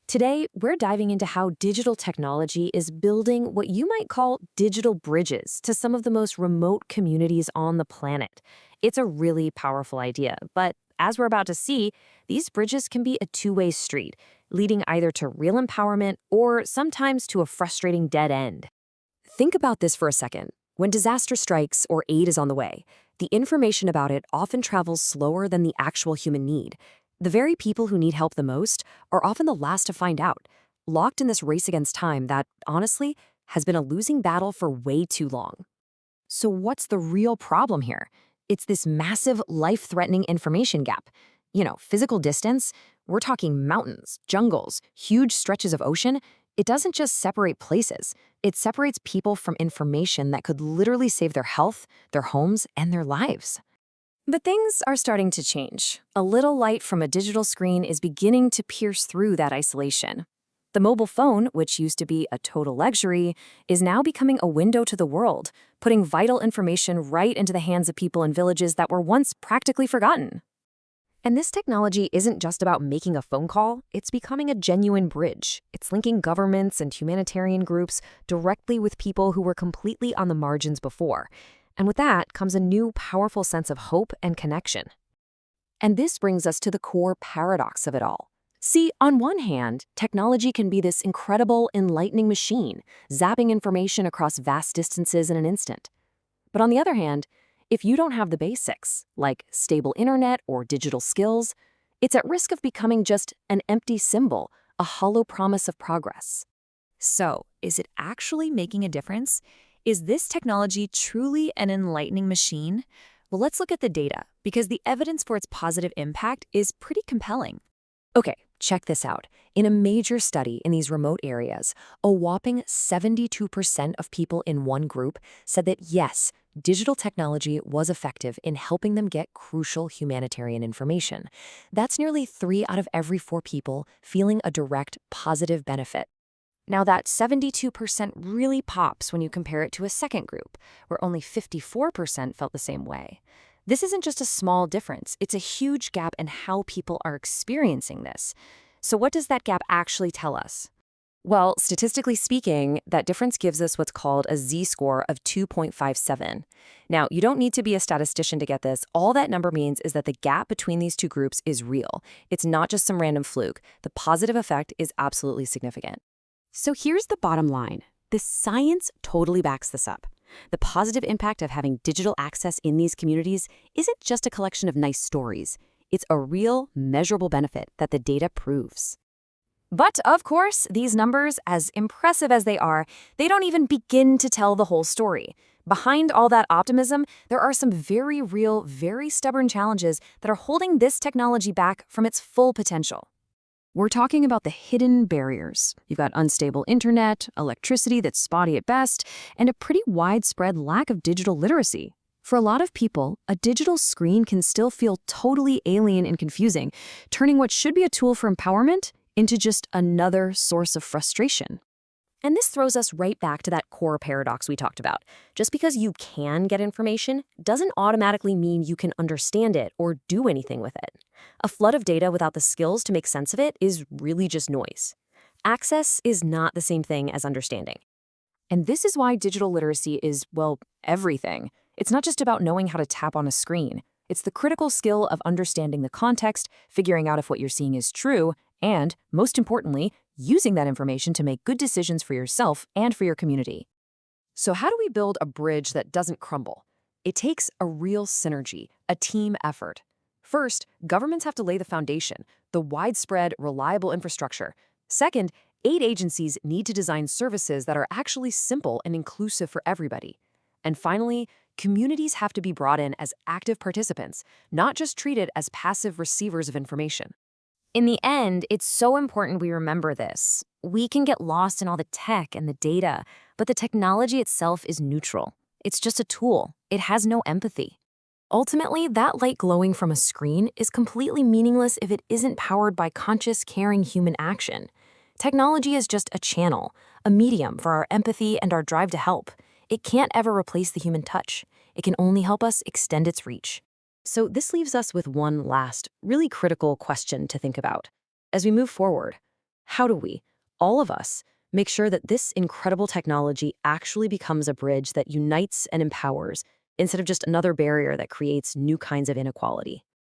Today, we're diving into how digital technology is building what you might call digital bridges to some of the most remote communities on the planet. It's a really powerful idea, but as we're about to see, these bridges can be a two-way street, leading either to real empowerment or sometimes to a frustrating dead end. Think about this for a second. When disaster strikes or aid is on the way, the information about it often travels slower than the actual human need. The very people who need help the most are often the last to find out, locked in this race against time that, honestly, has been a losing battle for way too long. So what's the real problem here? It's this massive, life-threatening information gap. Physical distance, we're talking mountains, jungles, huge stretches of ocean. It doesn't just separate places. It separates people from information that could literally save their health, their homes, and their lives. But things are starting to change. A little light from a digital screen is beginning to pierce through that isolation. The mobile phone, which used to be a total luxury, is now becoming a window to the world, putting vital information right into the hands of people in villages that were once practically forgotten. And this technology isn't just about making a phone call, it's becoming a genuine bridge. It's linking governments and humanitarian groups directly with people who were completely on the margins before. And with that comes a new, powerful sense of hope and connection. And this brings us to the core paradox of it all. See, on one hand, technology can be this incredible, enlightening machine, zapping information across vast distances in an instant. But on the other hand, if you don't have the basics, like stable internet or digital skills, it's at risk of becoming just an empty symbol, a hollow promise of progress. So, is it actually making a difference? Is this technology truly an enlightening machine? Well, let's look at the data, because the evidence for its positive impact is pretty compelling. Okay, check this out. In a major study in these remote areas, a whopping 72% of people in one group said that yes, digital technology was effective in helping them get crucial humanitarian information. That's nearly 3 out of every 4 people feeling a direct positive benefit. Now that 72% really pops when you compare it to a second group, where only 54% felt the same way. This isn't just a small difference, it's a huge gap in how people are experiencing this. So what does that gap actually tell us? Well, statistically speaking, that difference gives us what's called a z-score of 2.57. Now, you don't need to be a statistician to get this. All that number means is that the gap between these two groups is real. It's not just some random fluke. The positive effect is absolutely significant. So here's the bottom line. The science totally backs this up. The positive impact of having digital access in these communities isn't just a collection of nice stories. It's a real, measurable benefit that the data proves. But, of course, these numbers, as impressive as they are, they don't even begin to tell the whole story. Behind all that optimism, there are some very real, very stubborn challenges that are holding this technology back from its full potential. We're talking about the hidden barriers. You've got unstable internet, electricity that's spotty at best, and a pretty widespread lack of digital literacy. For a lot of people, a digital screen can still feel totally alien and confusing, turning what should be a tool for empowerment into just another source of frustration. And this throws us right back to that core paradox we talked about. Just because you can get information doesn't automatically mean you can understand it or do anything with it. A flood of data without the skills to make sense of it is really just noise. Access is not the same thing as understanding. And this is why digital literacy is, well, everything. It's not just about knowing how to tap on a screen. It's the critical skill of understanding the context, figuring out if what you're seeing is true, and, most importantly, using that information to make good decisions for yourself and for your community. So how do we build a bridge that doesn't crumble? It takes a real synergy, a team effort. First, governments have to lay the foundation, the widespread, reliable infrastructure. Second, aid agencies need to design services that are actually simple and inclusive for everybody. And finally, communities have to be brought in as active participants, not just treated as passive receivers of information. In the end, it's so important we remember this. We can get lost in all the tech and the data, but the technology itself is neutral. It's just a tool. It has no empathy. Ultimately, that light glowing from a screen is completely meaningless if it isn't powered by conscious, caring human action. Technology is just a channel, a medium for our empathy and our drive to help. It can't ever replace the human touch. It can only help us extend its reach. So this leaves us with one last, really critical question to think about. As we move forward, How do we, all of us, make sure that this incredible technology actually becomes a bridge that unites and empowers instead of just another barrier that creates new kinds of inequality?